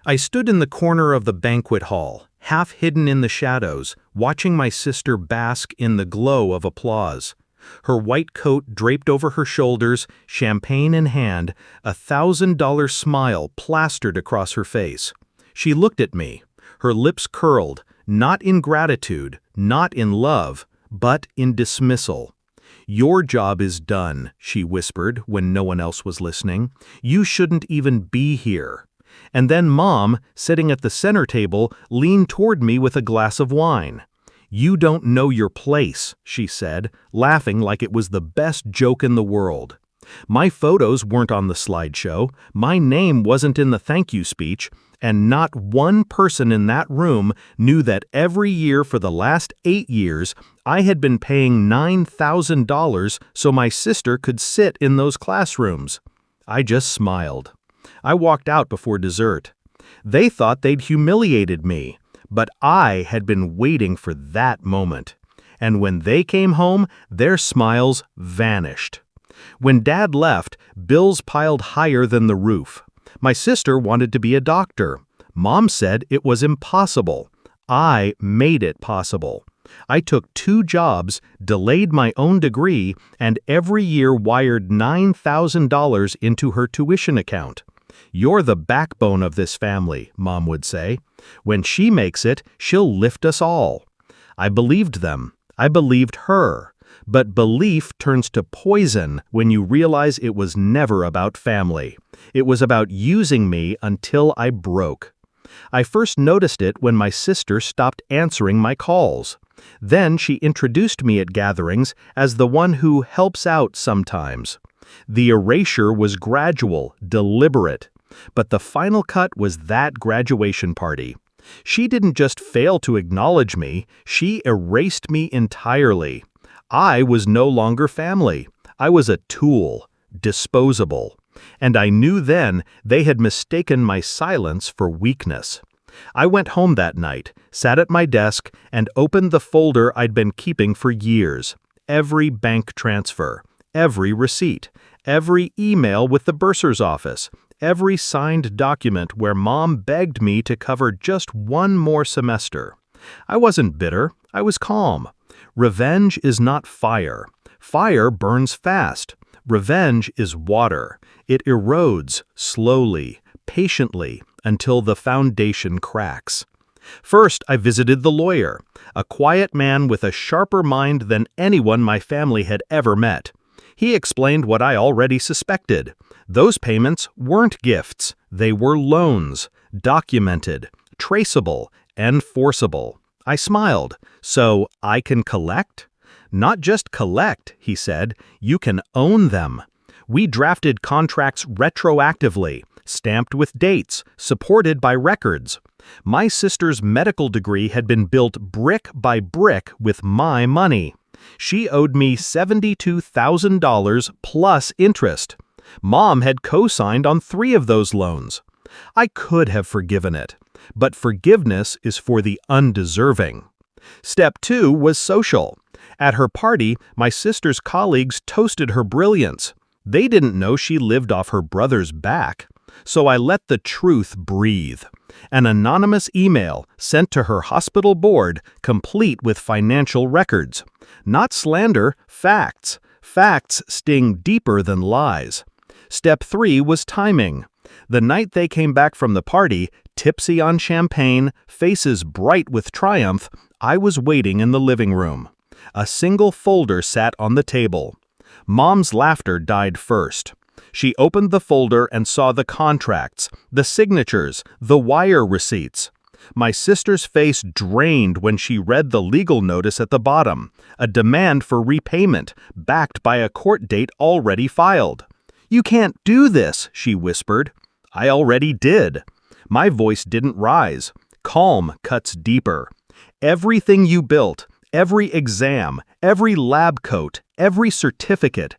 I stood in the corner of the banquet hall, half hidden in the shadows, watching my sister bask in the glow of applause. Her white coat draped over her shoulders, champagne in hand, $1,000 smile plastered across her face. She looked at me, her lips curled, not in gratitude, not in love, but in dismissal. "Your job is done," she whispered when no one else was listening. "You shouldn't even be here." And then Mom, sitting at the center table, leaned toward me with a glass of wine. "You don't know your place," she said, laughing like it was the best joke in the world. My photos weren't on the slideshow, my name wasn't in the thank you speech, and not one person in that room knew that every year for the last 8 years, I had been paying $9,000 so my sister could sit in those classrooms. I just smiled. I walked out before dessert. They thought they'd humiliated me, but I had been waiting for that moment. And when they came home, their smiles vanished. When Dad left, bills piled higher than the roof. My sister wanted to be a doctor. Mom said it was impossible. I made it possible. I took 2 jobs, delayed my own degree, and every year wired $9,000 into her tuition account. "You're the backbone of this family," Mom would say. "When she makes it, she'll lift us all." I believed them. I believed her. But belief turns to poison when you realize it was never about family. It was about using me until I broke. I first noticed it when my sister stopped answering my calls. Then she introduced me at gatherings as the one who helps out sometimes. The erasure was gradual, deliberate. But the final cut was that graduation party. She didn't just fail to acknowledge me, she erased me entirely. I was no longer family. I was a tool, disposable. And I knew then they had mistaken my silence for weakness. I went home that night, sat at my desk, and opened the folder I'd been keeping for years. Every bank transfer, every receipt, every email with the bursar's office, every signed document where Mom begged me to cover just one more semester. I wasn't bitter, I was calm. Revenge is not fire. Fire burns fast. Revenge is water. It erodes slowly, patiently, until the foundation cracks. First, I visited the lawyer, a quiet man with a sharper mind than anyone my family had ever met. He explained what I already suspected. Those payments weren't gifts. They were loans, documented, traceable, enforceable. I smiled. "So I can collect?" "Not just collect," he said. "You can own them." We drafted contracts retroactively, stamped with dates, supported by records. My sister's medical degree had been built brick by brick with my money. She owed me $72,000 plus interest. Mom had co-signed on 3 of those loans. I could have forgiven it, but forgiveness is for the undeserving. Step 2 was social. At her party, my sister's colleagues toasted her brilliance. They didn't know she lived off her brother's back. So I let the truth breathe. An anonymous email sent to her hospital board, complete with financial records. Not slander, facts. Facts sting deeper than lies. Step 3 was timing. The night they came back from the party, tipsy on champagne, faces bright with triumph, I was waiting in the living room. A single folder sat on the table. Mom's laughter died first. She opened the folder and saw the contracts, the signatures, the wire receipts. My sister's face drained when she read the legal notice at the bottom, a demand for repayment, backed by a court date already filed. "You can't do this," she whispered. I already did. My voice didn't rise. Calm cuts deeper. Everything you built, every exam, every lab coat, every certificate,